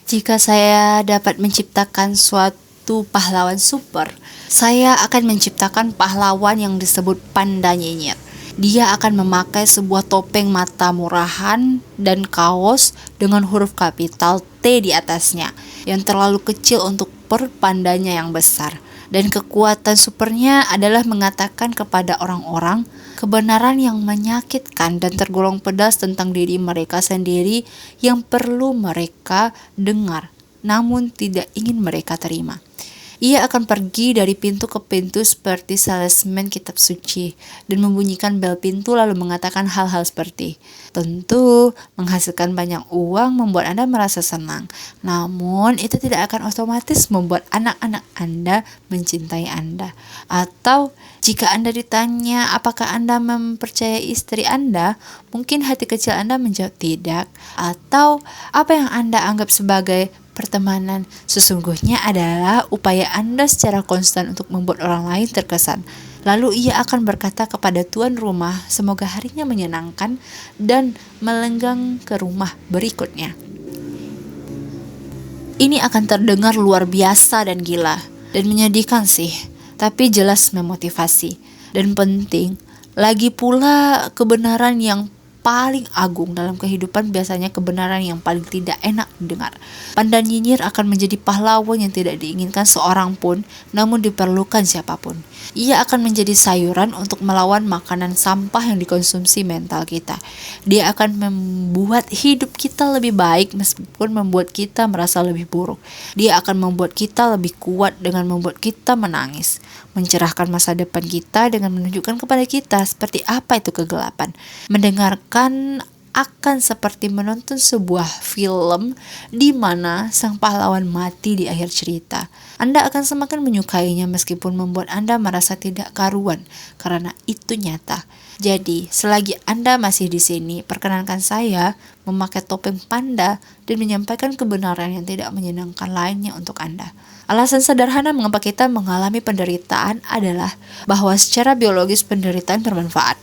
Jika saya dapat menciptakan suatu pahlawan super, saya akan menciptakan pahlawan yang disebut Panda Nyinyir. Dia akan memakai sebuah topeng mata murahan dan kaos dengan huruf kapital T di atasnya, yang terlalu kecil untuk pandanya yang besar. Dan kekuatan supernya adalah mengatakan kepada orang-orang kebenaran yang menyakitkan dan tergolong pedas tentang diri mereka sendiri yang perlu mereka dengar, namun tidak ingin mereka terima. Ia akan pergi dari pintu ke pintu seperti salesman kitab suci dan membunyikan bel pintu lalu mengatakan hal-hal seperti, tentu menghasilkan banyak uang membuat Anda merasa senang, namun itu tidak akan otomatis membuat anak-anak Anda mencintai Anda. Atau jika Anda ditanya apakah Anda mempercayai istri Anda, mungkin hati kecil Anda menjawab tidak. Atau apa yang Anda anggap sebagai pertemanan sesungguhnya adalah upaya Anda secara konstan untuk membuat orang lain terkesan. Lalu ia akan berkata kepada tuan rumah, semoga harinya menyenangkan, dan melenggang ke rumah berikutnya. Ini akan terdengar luar biasa dan gila, dan menyedihkan sih, tapi jelas memotivasi. Dan penting, lagi pula kebenaran yang paling agung dalam kehidupan biasanya kebenaran yang paling tidak enak didengar. Panda Nyinyir akan menjadi pahlawan yang tidak diinginkan seorang pun, namun diperlukan siapapun. Ia akan menjadi sayuran untuk melawan makanan sampah yang dikonsumsi mental kita. Dia akan membuat hidup kita lebih baik meskipun membuat kita merasa lebih buruk. Dia akan membuat kita lebih kuat dengan membuat kita menangis, mencerahkan masa depan kita dengan menunjukkan kepada kita seperti apa itu kegelapan. Mendengarkan akan seperti menonton sebuah film di mana sang pahlawan mati di akhir cerita. Anda akan semakin menyukainya meskipun membuat Anda merasa tidak karuan, karena itu nyata. Jadi, selagi Anda masih di sini, perkenankan saya memakai topeng panda dan menyampaikan kebenaran yang tidak menyenangkan lainnya untuk Anda. Alasan sederhana mengapa kita mengalami penderitaan adalah bahwa secara biologis penderitaan bermanfaat.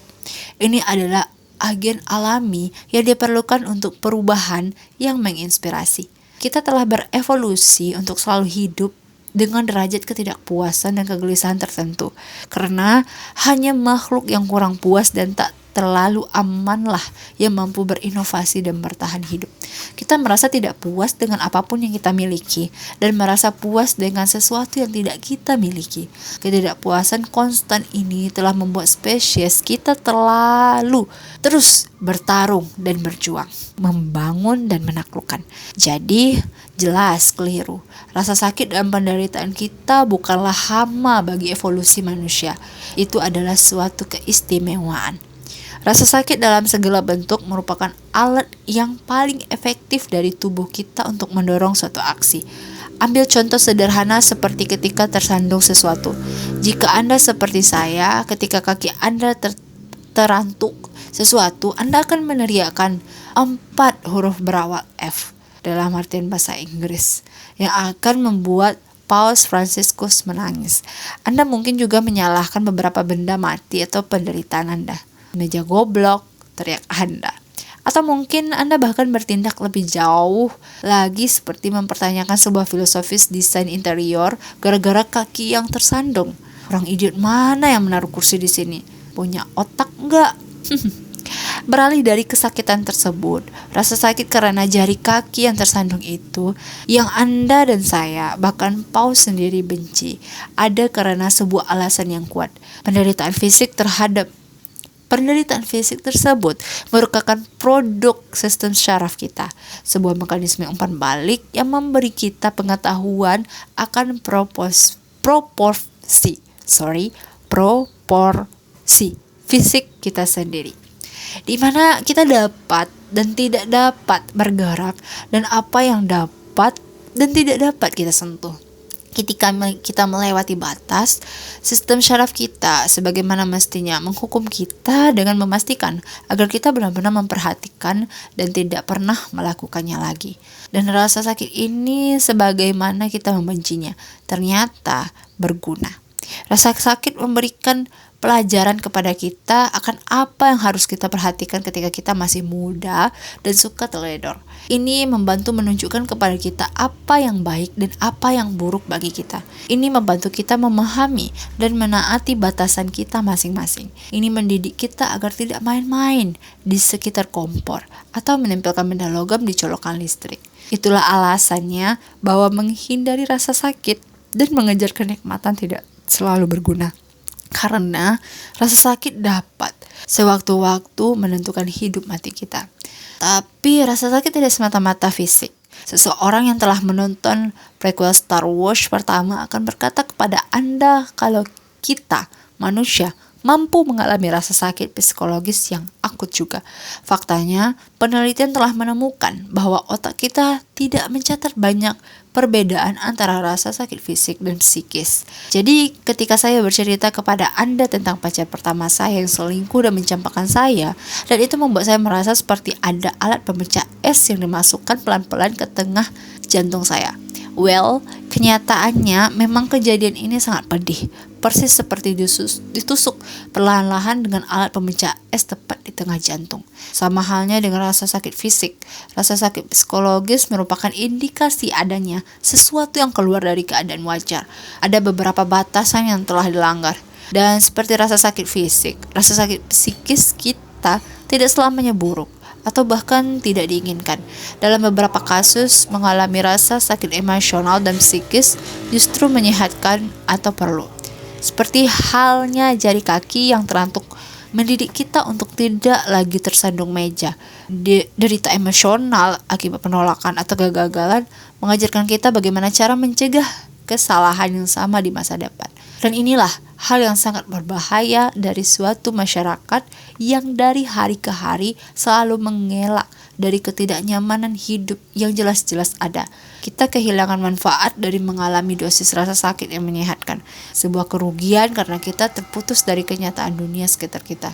Ini adalah agen alami yang diperlukan untuk perubahan yang menginspirasi. Kita telah berevolusi untuk selalu hidup dengan derajat ketidakpuasan dan kegelisahan tertentu, karena hanya makhluk yang kurang puas dan tak terlalu amanlah yang mampu berinovasi dan bertahan hidup. Kita merasa tidak puas dengan apapun yang kita miliki dan merasa puas dengan sesuatu yang tidak kita miliki. Ketidakpuasan konstan ini telah membuat spesies kita terus bertarung dan berjuang, membangun dan menaklukkan. Jadi, jelas keliru. Rasa sakit dan penderitaan kita bukanlah hama bagi evolusi manusia. Itu adalah suatu keistimewaan. Rasa sakit dalam segala bentuk merupakan alat yang paling efektif dari tubuh kita untuk mendorong suatu aksi. Ambil contoh sederhana seperti ketika tersandung sesuatu. Jika Anda seperti saya, ketika kaki Anda terantuk sesuatu, Anda akan meneriakkan 4 huruf berawal F dalam artian bahasa Inggris yang akan membuat Paus Franciscus menangis. Anda mungkin juga menyalahkan beberapa benda mati atau penderitaan Anda. Meja goblok, teriak Anda. Atau mungkin Anda bahkan bertindak lebih jauh lagi seperti mempertanyakan sebuah filosofis desain interior gara-gara kaki yang tersandung. Orang idiot mana yang menaruh kursi di sini? Punya otak enggak? Beralih dari kesakitan tersebut, rasa sakit karena jari kaki yang tersandung itu, yang Anda dan saya, bahkan Paus sendiri benci, ada karena sebuah alasan yang kuat. Penderitaan fisik tersebut merupakan produk sistem syaraf kita, sebuah mekanisme umpan balik yang memberi kita pengetahuan akan proporsi fisik kita sendiri, di mana kita dapat dan tidak dapat bergerak dan apa yang dapat dan tidak dapat kita sentuh. Ketika kita melewati batas, sistem syaraf kita sebagaimana mestinya menghukum kita dengan memastikan agar kita benar-benar memperhatikan dan tidak pernah melakukannya lagi. Dan rasa sakit ini sebagaimana kita membencinya, ternyata berguna. Rasa sakit memberikan pelajaran kepada kita akan apa yang harus kita perhatikan ketika kita masih muda dan suka teledor. Ini membantu menunjukkan kepada kita apa yang baik dan apa yang buruk bagi kita. Ini membantu kita memahami dan menaati batasan kita masing-masing. Ini mendidik kita agar tidak main-main di sekitar kompor atau menempelkan benda logam di colokan listrik. Itulah alasannya bahwa menghindari rasa sakit dan mengejar kenikmatan tidak selalu berguna. Karena rasa sakit dapat sewaktu-waktu menentukan hidup mati kita. Tapi rasa sakit tidak semata-mata fisik. Seseorang yang telah menonton prequel Star Wars pertama akan berkata kepada Anda kalau kita, manusia, mampu mengalami rasa sakit psikologis yang akut juga. Faktanya, penelitian telah menemukan bahwa otak kita tidak mencatat banyak perbedaan antara rasa sakit fisik dan psikis. Jadi, ketika saya bercerita kepada Anda tentang pacar pertama saya yang selingkuh dan mencampakkan saya, dan itu membuat saya merasa seperti ada alat pemecah es yang dimasukkan pelan-pelan ke tengah jantung saya. Well, kenyataannya memang kejadian ini sangat pedih, persis seperti ditusuk perlahan-lahan dengan alat pemecah es tepat di tengah jantung. Sama halnya dengan rasa sakit fisik, rasa sakit psikologis merupakan indikasi adanya sesuatu yang keluar dari keadaan wajar. Ada beberapa batasan yang telah dilanggar. Dan seperti rasa sakit fisik, rasa sakit psikis kita tidak selamanya buruk atau bahkan tidak diinginkan. Dalam beberapa kasus, mengalami rasa sakit emosional dan psikis justru menyehatkan atau perlu. Seperti halnya jari kaki yang terantuk mendidik kita untuk tidak lagi tersandung meja. Derita emosional akibat penolakan atau kegagalan mengajarkan kita bagaimana cara mencegah kesalahan yang sama di masa depan. Dan inilah hal yang sangat berbahaya dari suatu masyarakat yang dari hari ke hari selalu mengelak dari ketidaknyamanan hidup yang jelas-jelas ada. Kita kehilangan manfaat dari mengalami dosis rasa sakit yang menyehatkan. Sebuah kerugian karena kita terputus dari kenyataan dunia sekitar kita.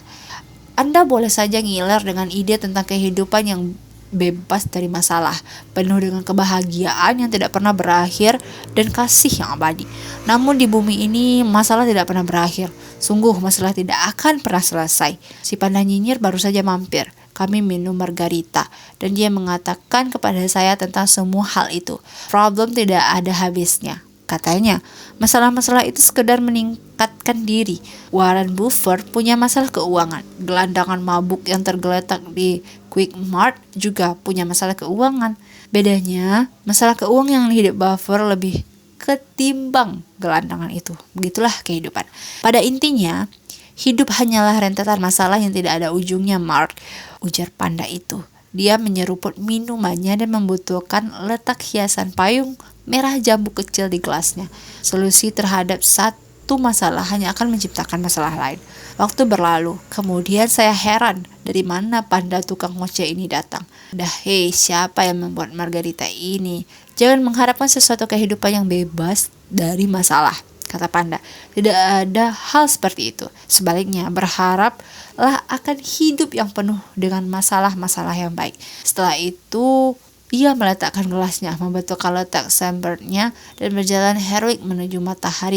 Anda boleh saja ngiler dengan ide tentang kehidupan yang bebas dari masalah, penuh dengan kebahagiaan yang tidak pernah berakhir dan kasih yang abadi. Namun di bumi ini masalah tidak pernah berakhir. Sungguh masalah tidak akan pernah selesai. Si panda nyinyir baru saja mampir. Kami minum margarita dan dia mengatakan kepada saya tentang semua hal itu. Problem tidak ada habisnya. Katanya, masalah-masalah itu sekedar meningkatkan diri. Warren Buffett punya masalah keuangan. Gelandangan mabuk yang tergeletak di Quick Mart juga punya masalah keuangan. Bedanya, masalah keuangan yang hidup Buffett lebih ketimbang gelandangan itu. Begitulah kehidupan. Pada intinya, hidup hanyalah rentetan masalah yang tidak ada ujungnya, Mark, ujar panda itu. Dia menyeruput minumannya dan membutuhkan letak hiasan payung merah jambu kecil di gelasnya. Solusi terhadap satu masalah hanya akan menciptakan masalah lain. Waktu berlalu, kemudian saya heran dari mana panda tukang ngoceh ini datang. Hei, siapa yang membuat margarita ini? Jangan mengharapkan sesuatu kehidupan yang bebas dari masalah, kata panda. Tidak ada hal seperti itu. Sebaliknya, berharaplah akan hidup yang penuh dengan masalah-masalah yang baik. Setelah itu, ia meletakkan gelasnya, membetulkan letak sambernya, dan berjalan heroik menuju matahari